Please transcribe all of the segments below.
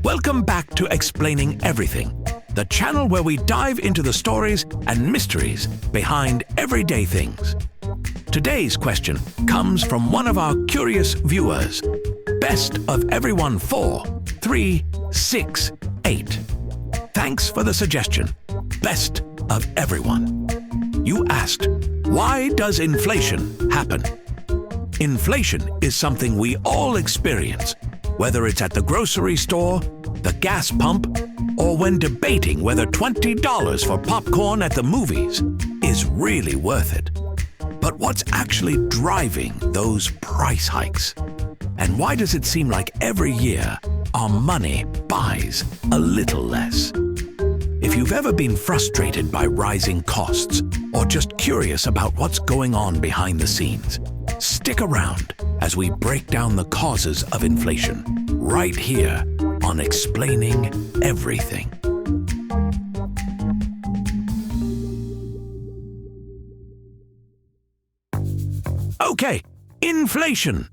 Welcome back to Explaining Everything, the channel where we dive into the stories and mysteries behind everyday things. Today's question comes from one of our curious viewers. Best of everyone 4, 3, 6, 8. Thanks for the suggestion. Best of everyone. You asked, why does inflation happen? Inflation is something we all experience, whether it's at the grocery store, the gas pump, or when debating whether $20 for popcorn at the movies is really worth it. But what's actually driving those price hikes? And why does it seem like every year our money buys a little less? If you've ever been frustrated by rising costs or just curious about what's going on behind the scenes, stick around as we break down the causes of inflation right here on Explaining Everything. Okay, inflation.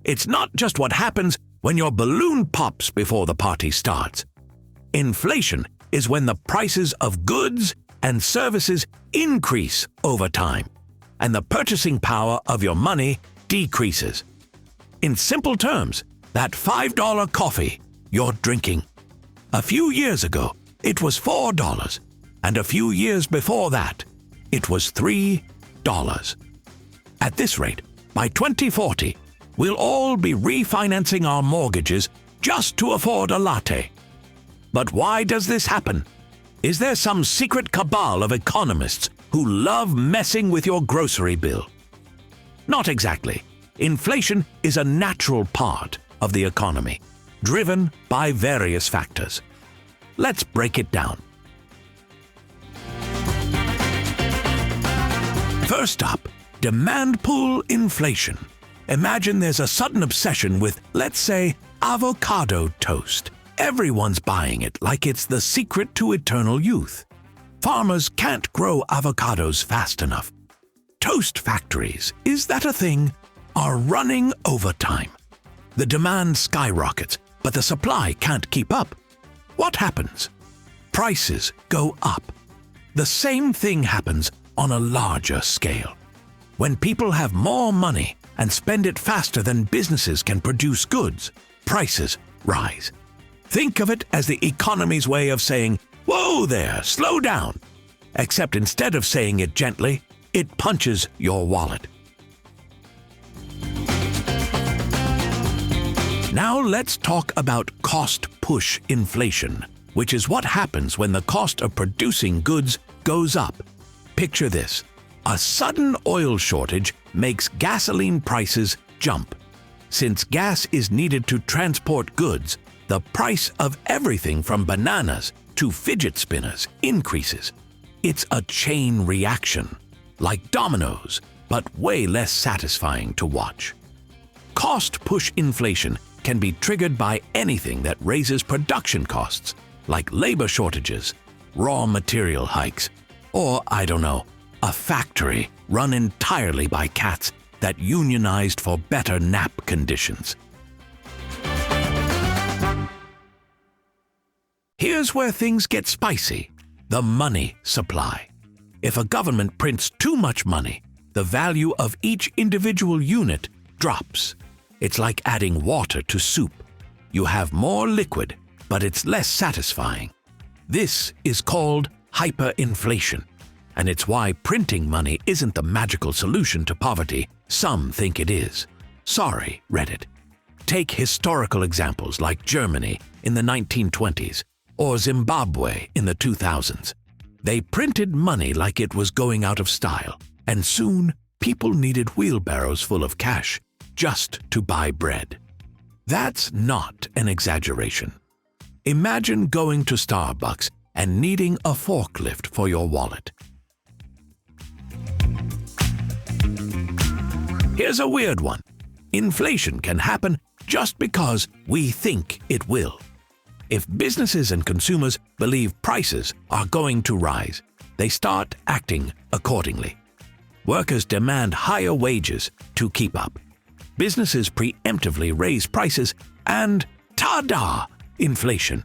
It's not just what happens when your balloon pops before the party starts. Inflation is when the prices of goods and services increase over time, and the purchasing power of your money decreases. In simple terms, that $5 coffee you're drinking. A few years ago, it was $4, and a few years before that, it was $3. At this rate, by 2040, we'll all be refinancing our mortgages just to afford a latte. But why does this happen? Is there some secret cabal of economists who love messing with your grocery bill? Not exactly. Inflation is a natural part of the economy, driven by various factors. Let's break it down. First up, demand pull inflation. Imagine there's a sudden obsession with, let's say, avocado toast. Everyone's buying it like it's the secret to eternal youth. Farmers can't grow avocados fast enough. Toast factories, is that a thing, are running overtime. The demand skyrockets, but the supply can't keep up. What happens? Prices go up. The same thing happens on a larger scale. When people have more money and spend it faster than businesses can produce goods, prices rise. Think of it as the economy's way of saying, "Whoa there, slow down." Except instead of saying it gently, it punches your wallet. Now let's talk about cost-push inflation, which is what happens when the cost of producing goods goes up. Picture this. A sudden oil shortage makes gasoline prices jump. Since gas is needed to transport goods, the price of everything from bananas to fidget spinners increases. It's a chain reaction, like dominoes, but way less satisfying to watch. Cost-push inflation can be triggered by anything that raises production costs, like labor shortages, raw material hikes, or, I don't know, a factory run entirely by cats that unionized for better nap conditions. Here's where things get spicy: the money supply. If a government prints too much money, the value of each individual unit drops. It's like adding water to soup. You have more liquid, but it's less satisfying. This is called hyperinflation, and it's why printing money isn't the magical solution to poverty some think it is. Sorry, Reddit. Take historical examples like Germany in the 1920s or Zimbabwe in the 2000s. They printed money like it was going out of style, and soon people needed wheelbarrows full of cash just to buy bread. That's not an exaggeration. Imagine going to Starbucks and needing a forklift for your wallet. Here's a weird one. Inflation can happen just because we think it will. If businesses and consumers believe prices are going to rise, they start acting accordingly. Workers demand higher wages to keep up. Businesses preemptively raise prices and, ta-da! inflation.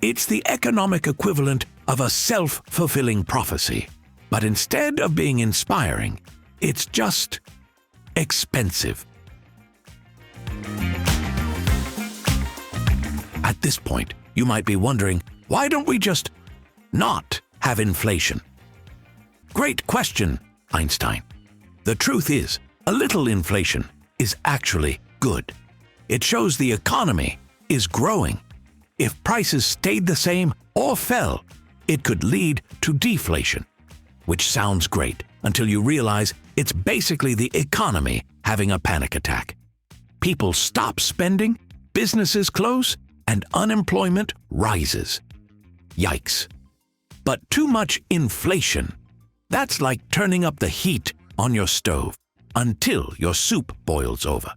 It's the economic equivalent of a self-fulfilling prophecy. But instead of being inspiring, it's just expensive. At this point, you might be wondering, why don't we just not have inflation? Great question, Einstein. The truth is, a little inflation is actually good. It shows the economy is growing. If prices stayed the same or fell, it could lead to deflation, which sounds great until you realize it's basically the economy having a panic attack. People stop spending, businesses close, and unemployment rises. Yikes. But too much inflation, that's like turning up the heat on your stove until your soup boils over.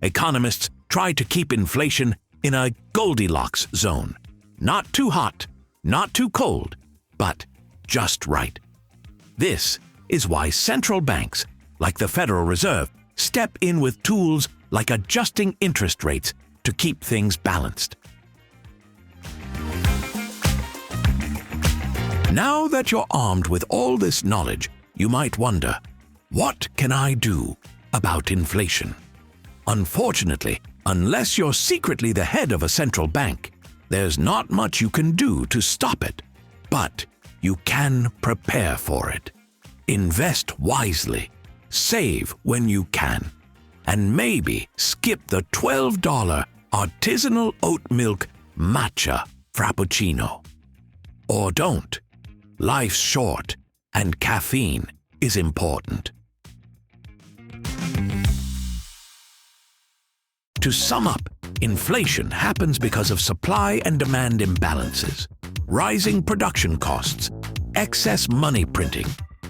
Economists try to keep inflation in a Goldilocks zone. Not too hot, not too cold, but just right. This is why central banks, like the Federal Reserve, step in with tools like adjusting interest rates to keep things balanced. Now that you're armed with all this knowledge, you might wonder, what can I do about inflation? Unfortunately, unless you're secretly the head of a central bank, there's not much you can do to stop it. But you can prepare for it. Invest wisely, save when you can, and maybe skip the $12 artisanal oat milk matcha frappuccino. Or don't. Life's short, and caffeine is important. To sum up, inflation happens because of supply and demand imbalances, rising production costs, excess money printing,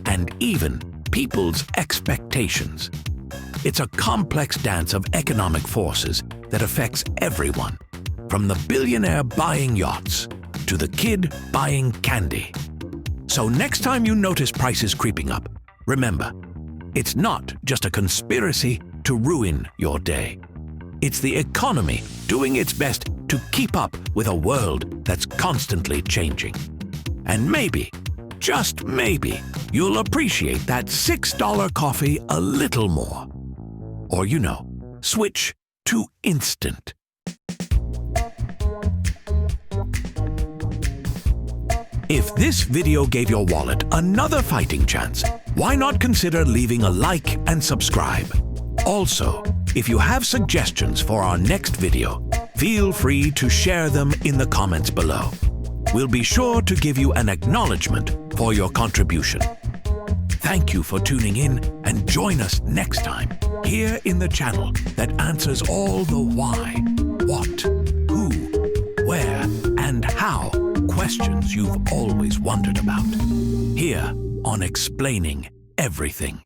and even people's expectations. It's a complex dance of economic forces that affects everyone, from the billionaire buying yachts to the kid buying candy. So next time you notice prices creeping up, remember, it's not just a conspiracy to ruin your day. It's the economy doing its best to keep up with a world that's constantly changing. And maybe, just maybe, you'll appreciate that $6 coffee a little more. Or, switch to instant. If this video gave your wallet another fighting chance, why not consider leaving a like and subscribe? Also, if you have suggestions for our next video, feel free to share them in the comments below. We'll be sure to give you an acknowledgement for your contribution. Thank you for tuning in, and join us next time here in the channel that answers all the why, what, who, where, and how questions you've always wondered about. Here on Explaining Everything.